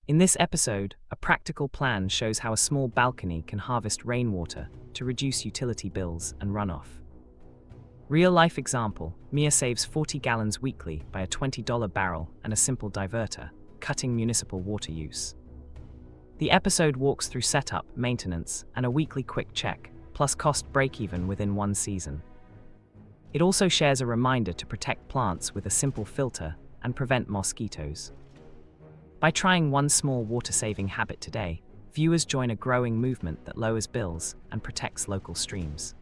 In this episode, a practical plan shows how a small balcony can harvest rainwater to reduce utility bills and runoff. Real-life example, Mia saves 40 gallons weekly by a $20 barrel and a simple diverter, cutting municipal water use. The episode walks through setup, maintenance, and a weekly quick check, plus cost break-even within one season. It also shares a reminder to protect plants with a simple filter and prevent mosquitoes. By trying one small water-saving habit today, viewers join a growing movement that lowers bills and protects local streams.